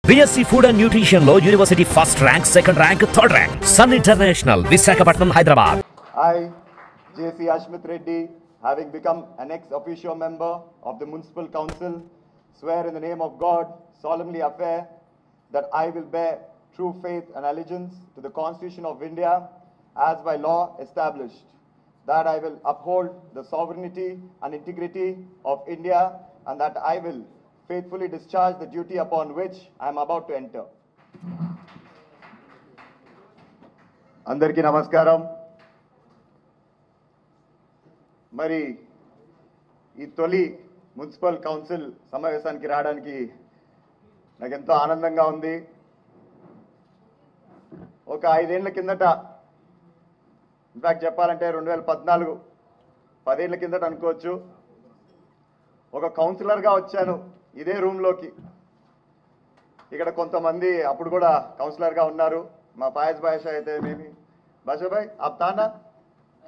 BSc Food and Nutrition లో university first rank, second rank, third rank. Sun International, Visakhapatnam, Hyderabad. I, J.C. Ashmit Reddy, having become an ex-officio member of the Municipal Council, swear in the name of God, solemnly affirm that I will bear true faith and allegiance to the Constitution of India as by law established, that I will uphold the sovereignty and integrity of India, and that I will faithfully discharge the duty upon which I am about to enter. Andarki namaskaram. మరి ఈ తొలి municipal council సమావేశానికి రావడానికి నాకు ఎంతో ఆనందంగా ఉంది. ఒక 5 ఏళ్ల కిందట, ఇన్ఫాక్ట్ చెప్పాలంటే 2014, 10 ఏళ్ల కిందట అనుకోవచ్చు, ఒక కౌన్సిలర్గా వచ్చాను ఇదే రూమ్లోకి. ఇక్కడ కొంతమంది అప్పుడు కూడా కౌన్సిలర్గా ఉన్నారు. మా ఫాయజ్ బాషా అయితే మేమి బాషా భాయ్ ఆప్ తానా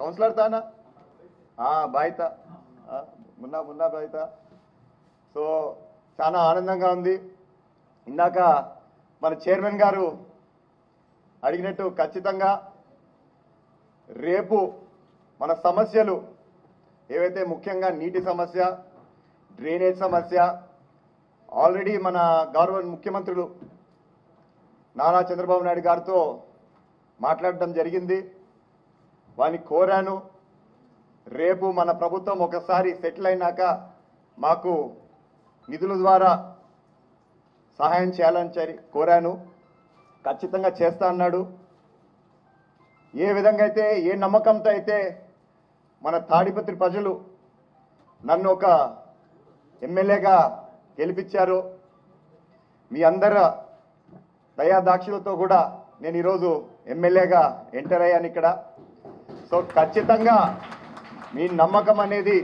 కౌన్సిలర్ తానా బాయ్తా మున్నా బాయ్తా. సో చాలా ఆనందంగా ఉంది. ఇందాక మన చైర్మన్ గారు అడిగినట్టు ఖచ్చితంగా రేపు మన సమస్యలు ఏవైతే ముఖ్యంగా నీటి సమస్య, డ్రైనేజ్ సమస్య, ఆల్రెడీ మన గౌరవ ముఖ్యమంత్రులు నారా చంద్రబాబు నాయుడు గారితో మాట్లాడడం జరిగింది. వారిని కోరాను, రేపు మన ప్రభుత్వం ఒకసారి సెటిల్ అయినాక మాకు నిధుల ద్వారా సహాయం చేయాలని కోరాను. ఖచ్చితంగా చేస్తా అన్నాడు. ఏ విధంగా అయితే, ఏ నమ్మకంతో అయితే మన తాడిపత్రి ప్రజలు నన్ను ఒక ఎమ్మెల్యేగా గెలిపించారు, మీ అందరి దయాదాక్షులతో కూడా నేను ఈరోజు ఎమ్మెల్యేగా ఎంటర్ అయ్యాను ఇక్కడ. సో ఖచ్చితంగా మీ నమ్మకం అనేది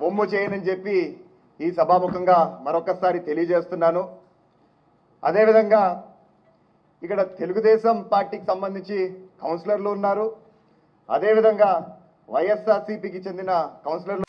ఒమ్ము చేయనని చెప్పి ఈ సభాముఖంగా మరొకసారి తెలియజేస్తున్నాను. అదేవిధంగా ఇక్కడ తెలుగుదేశం పార్టీకి సంబంధించి కౌన్సిలర్లు ఉన్నారు, అదేవిధంగా వైఎస్ఆర్సీపీకి చెందిన కౌన్సిలర్లు